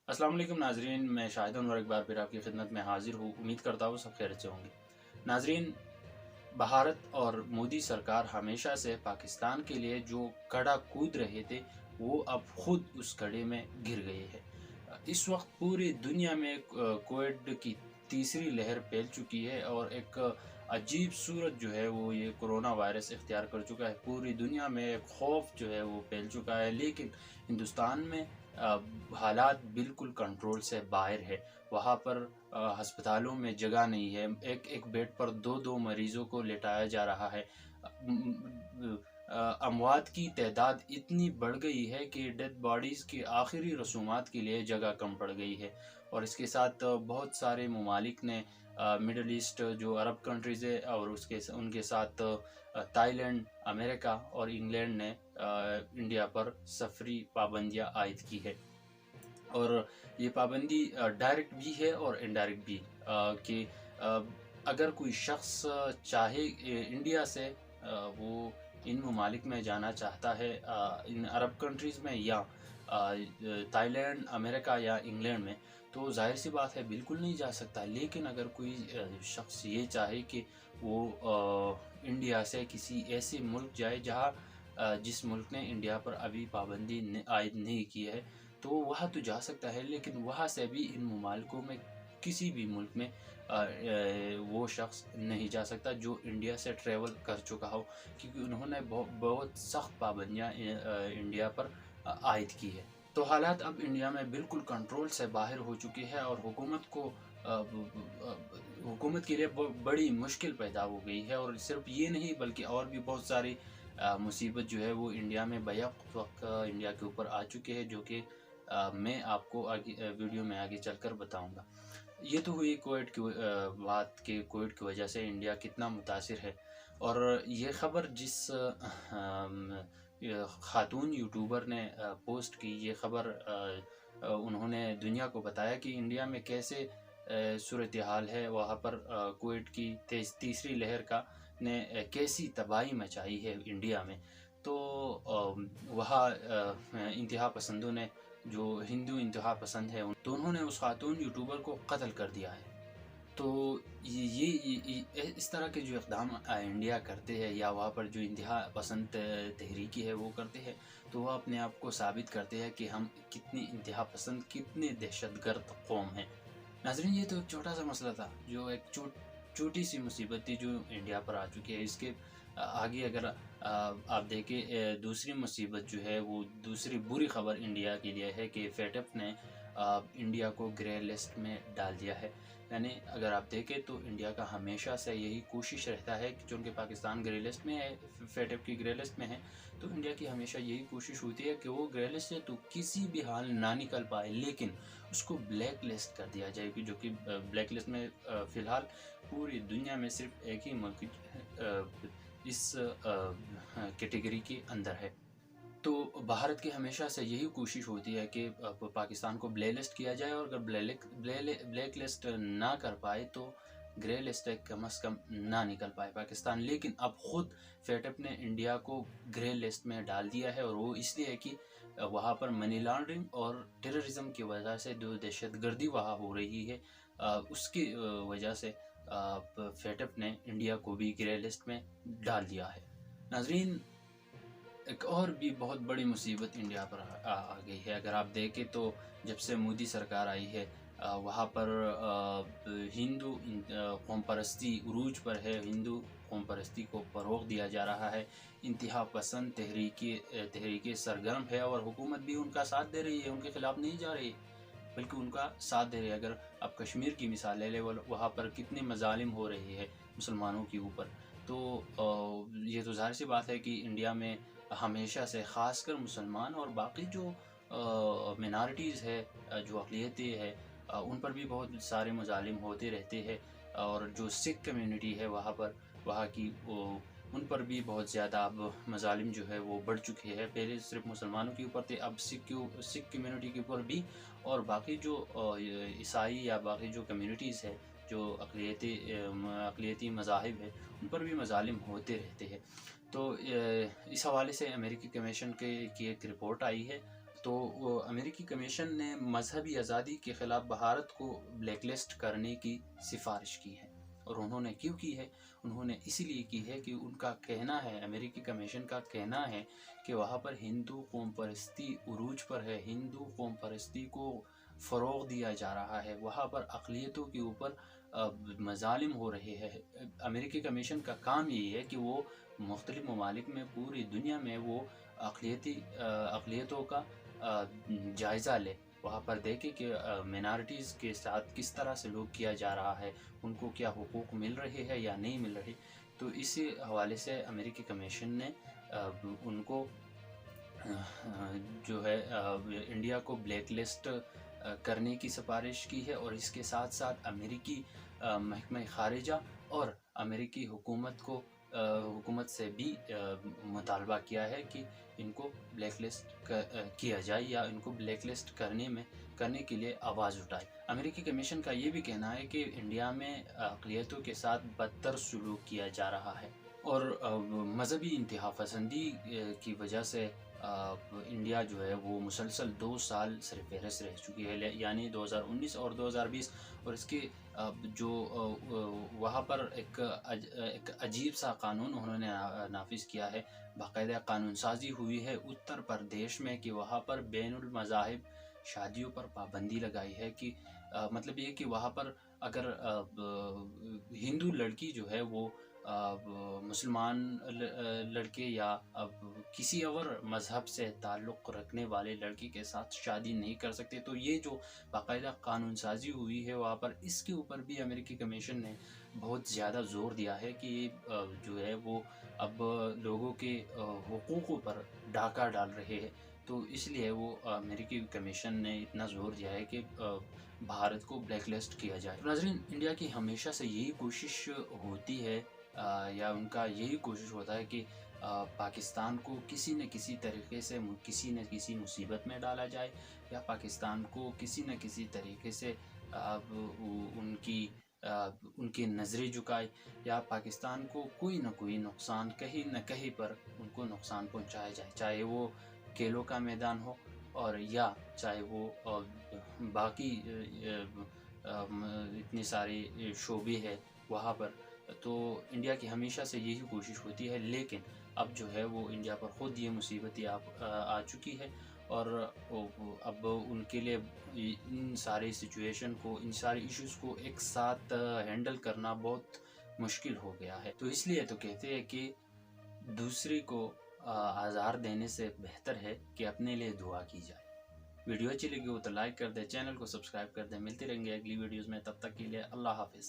السلام علیکم ناظرین، میں شاہد انور ایک بار پھر آپ کی خدمت میں حاضر ہوں۔ امید کرتا ہوں سب خیریت سے ہوں گے۔ ناظرین، بھارت اور مودی سرکار ہمیشہ سے پاکستان کے لیے جو کڑا کود رہے تھے وہ اب خود اس کڑے میں گر گئے ہیں۔ اس وقت پوری دنیا میں کووڈ کی تیسری لہر پھیل چکی ہے اور ایک عجیب صورت جو ہے وہ یہ کرونا وائرس اختیار کر چکا ہے۔ پوری دنیا میں ایک خوف جو ہے وہ پھیل چکا ہے، لیکن ہندوستان میں حالات بالکل کنٹرول سے باہر ہے۔ وہاں پر ہسپتالوں میں جگہ نہیں ہے، ایک بیڈ پر دو مریضوں کو لٹایا جا رہا ہے۔ اموات کی تعداد اتنی بڑھ گئی ہے کہ ڈیڈ باڈیز کی آخری رسومات کے لیے جگہ کم پڑ گئی ہے، اور اس کے ساتھ بہت سارے ممالک نے مڈل ایسٹ جو عرب کنٹریز ہے اور ان کے ساتھ تائی لینڈ، امریکہ اور انگلینڈ نے انڈیا پر سفری پابندیاں عائد کی ہے۔ اور یہ پابندی ڈائریکٹ بھی ہے اور انڈائریکٹ بھی، کہ اگر کوئی شخص چاہے انڈیا سے وہ ان ممالک میں جانا چاہتا ہے، ان عرب کنٹریز میں یا تائی لینڈ، امریکہ یا انگلینڈ میں، تو ظاہر سی بات ہے بالکل نہیں جا سکتا۔ لیکن اگر کوئی شخص یہ چاہے کہ وہ انڈیا سے کسی ایسے ملک جائے جس ملک نے انڈیا پر ابھی پابندی عائد نہیں کی ہے، تو وہاں تو جا سکتا ہے، لیکن وہاں سے بھی ان ممالکوں میں کسی بھی ملک میں وہ شخص نہیں جا سکتا جو انڈیا سے ٹریول کر چکا ہو، کیونکہ انہوں نے بہت سخت پابندیاں انڈیا پر عائد کی ہے۔ تو حالات اب انڈیا میں بالکل کنٹرول سے باہر ہو چکے ہیں، اور حکومت کے لیے بڑی مشکل پیدا ہو گئی ہے۔ اور صرف یہ نہیں بلکہ اور بھی بہت ساری مصیبت جو ہے وہ انڈیا میں بیک وقت انڈیا کے اوپر آ چکے ہیں، جو کہ میں آپ کو ویڈیو میں آگے چل کر بتاؤں گا۔ یہ تو ہوئی کووڈ کی بات کہ کووڈ کی وجہ سے انڈیا کتنا متاثر ہے، اور یہ خبر جس خاتون یوٹیوبر نے پوسٹ کی، یہ خبر انہوں نے دنیا کو بتایا کہ انڈیا میں کیسے صورتحال ہے، وہاں پر کووڈ کی تیسری لہر نے کیسی تباہی مچائی ہے انڈیا میں۔ تو وہاں انتہا پسندوں نے، جو ہندو انتہا پسند ہے، تو انہوں نے اس خاتون یوٹیوبر کو قتل کر دیا ہے۔ تو اس طرح کے جو اقدام انڈیا کرتے ہیں، یا وہاں پر جو انتہا پسند تحریکی ہے وہ کرتے ہیں، تو وہ اپنے آپ کو ثابت کرتے ہیں کہ ہم کتنی انتہا پسند، کتنے دہشت گرد قوم ہیں۔ ناظرین، یہ تو ایک چھوٹا سا مسئلہ تھا، جو ایک چھوٹی سی مصیبت تھی جو انڈیا پر آ چکی ہے۔ اس کے آگے اگر آپ دیکھیں، دوسری مصیبت جو ہے وہ دوسری بری خبر انڈیا کے لیے ہے کہ فیٹف نے انڈیا کو گرے لسٹ میں ڈال دیا ہے۔ یعنی اگر آپ دیکھیں تو انڈیا کا ہمیشہ سے یہی کوشش رہتا ہے کہ چونکہ پاکستان گرے لسٹ میں ہے، فیٹف کی گرے لسٹ میں ہے، تو انڈیا کی ہمیشہ یہی کوشش ہوتی ہے کہ وہ گرے لسٹ سے تو کسی بھی حال نہ نکل پائے، لیکن اس کو بلیک لسٹ کر دیا جائے گی، جو کہ بلیک لسٹ میں فی الحال پوری دنیا میں صرف ایک ہی ملک اس کیٹیگری کے اندر ہے۔ تو بھارت کی ہمیشہ سے یہی کوشش ہوتی ہے کہ پاکستان کو بلیک لسٹ کیا جائے، اور اگر بلیک لسٹ نہ کر پائے تو گرے لسٹ کم از کم نہ نکل پائے پاکستان۔ لیکن اب خود فیٹف نے انڈیا کو گرے لسٹ میں ڈال دیا ہے، اور وہ اس لیے ہے کہ وہاں پر منی لانڈرنگ اور ٹیررزم کی وجہ سے جو دہشت گردی وہاں ہو رہی ہے، اس کی وجہ سے فیٹف نے انڈیا کو بھی گرے لسٹ میں ڈال دیا ہے۔ ناظرین، ایک اور بھی بہت بڑی مصیبت انڈیا پر آ گئی ہے۔ اگر آپ دیکھیں تو جب سے مودی سرکار آئی ہے، وہاں پر ہندو قوم پرستی عروج پر ہے، ہندو قوم پرستی کو فروغ دیا جا رہا ہے، انتہا پسند تحریکی سرگرم ہے، اور حکومت بھی ان کا ساتھ دے رہی ہے، ان کے خلاف نہیں جا رہی بلکہ ان کا ساتھ دے رہے ہیں۔ اگر آپ کشمیر کی مثال لے لیں، وہاں پر کتنے مظالم ہو رہے ہیں مسلمانوں کے اوپر، تو یہ تو ظاہر سی بات ہے کہ انڈیا میں ہمیشہ سے خاص کر مسلمان اور باقی جو مینارٹیز ہے، جو اقلیتیں ہے، ان پر بھی بہت سارے مظالم ہوتے رہتے ہیں۔ اور جو سکھ کمیونٹی ہے وہاں کی، ان پر بھی بہت زیادہ اب مظالم جو ہے وہ بڑھ چکے ہیں۔ پہلے صرف مسلمانوں کے اوپر تھے، اب سکھ کمیونٹی کے اوپر بھی، اور باقی جو عیسائی یا باقی جو کمیونٹیز ہے، جو اقلیتی مذاہب ہے، ان پر بھی مظالم ہوتے رہتے ہیں۔ تو اس حوالے سے امریکی کمیشن کی ایک رپورٹ آئی ہے، تو امریکی کمیشن نے مذہبی آزادی کے خلاف بھارت کو بلیک لسٹ کرنے کی سفارش کی ہے، اور انہوں نے کیوں کی ہے؟ انہوں نے اسی لیے کی ہے کہ ان کا کہنا ہے، امریکی کمیشن کا کہنا ہے کہ وہاں پر ہندو قوم پرستی عروج پر ہے، ہندو قوم پرستی کو فروغ دیا جا رہا ہے، وہاں پر اقلیتوں کے اوپر مظالم ہو رہے ہیں۔ امریکی کمیشن کا کام یہی ہے کہ وہ مختلف ممالک میں، پوری دنیا میں وہ اقلیتوں کا جائزہ لے، وہاں پر دیکھے کہ مینارٹیز کے ساتھ کس طرح سلوک کیا جا رہا ہے، ان کو کیا حقوق مل رہے ہیں یا نہیں مل رہے۔ تو اسی حوالے سے امریکی کمیشن نے ان کو جو ہے انڈیا کو بلیک لسٹ کرنے کی سفارش کی ہے، اور اس کے ساتھ ساتھ امریکی محکمہ خارجہ اور امریکی حکومت سے بھی مطالبہ کیا ہے کہ ان کو بلیک لسٹ کیا جائے، یا ان کو بلیک لسٹ کرنے کے لیے آواز اٹھائے۔ امریکی کمیشن کا یہ بھی کہنا ہے کہ انڈیا میں اقلیتوں کے ساتھ بدتر سلوک کیا جا رہا ہے، اور مذہبی انتہا پسندی کی وجہ سے انڈیا جو ہے وہ مسلسل 2 سال سر فہرست رہ چکی ہے، یعنی 2019 اور 2020، اور اس کے جو وہاں پر ایک عجیب سا قانون انہوں نے نافذ کیا ہے، باقاعدہ قانون سازی ہوئی ہے اتر پردیش میں کہ وہاں پر بین المذاہب شادیوں پر پابندی لگائی ہے، کہ مطلب یہ کہ وہاں پر اگر ہندو لڑکی جو ہے وہ مسلمان لڑکے یا کسی اور مذہب سے تعلق رکھنے والے لڑکی کے ساتھ شادی نہیں کر سکتے۔ تو یہ جو باقاعدہ قانون سازی ہوئی ہے وہاں پر، اس کے اوپر بھی امریکی کمیشن نے بہت زیادہ زور دیا ہے کہ جو ہے وہ اب لوگوں کے حقوقوں پر ڈاکہ ڈال رہے ہیں۔ تو اس لیے وہ امریکی کمیشن نے اتنا زور دیا ہے کہ بھارت کو بلیک لسٹ کیا جائے۔ ناظرین، انڈیا کی ہمیشہ سے یہی کوشش ہوتی ہے، یا ان کا یہی کوشش ہوتا ہے کہ پاکستان کو کسی نہ کسی طریقے سے کسی نہ کسی مصیبت میں ڈالا جائے، یا پاکستان کو کسی نہ کسی طریقے سے ان کی نظریں جھکائے، یا پاکستان کو کوئی نہ کوئی نقصان کہیں نہ کہیں پر ان کو نقصان پہنچایا جائے، چاہے وہ کھیلوں کا میدان ہو، اور یا چاہے وہ باقی اتنے سارے شعبے ہیں وہاں پر۔ تو انڈیا کی ہمیشہ سے یہی کوشش ہوتی ہے، لیکن اب جو ہے وہ انڈیا پر خود یہ مصیبتیں آ چکی ہے، اور اب ان کے لیے ان سارے سچویشن کو، ان سارے ایشوز کو ایک ساتھ ہینڈل کرنا بہت مشکل ہو گیا ہے۔ تو اس لیے تو کہتے ہیں کہ دوسرے کو آزار دینے سے بہتر ہے کہ اپنے لیے دعا کی جائے۔ ویڈیو اچھی لگی ہو تو لائک کر دیں، چینل کو سبسکرائب کر دیں۔ ملتے رہیں گے اگلی ویڈیوز میں، تب تک کے لیے اللہ حافظ۔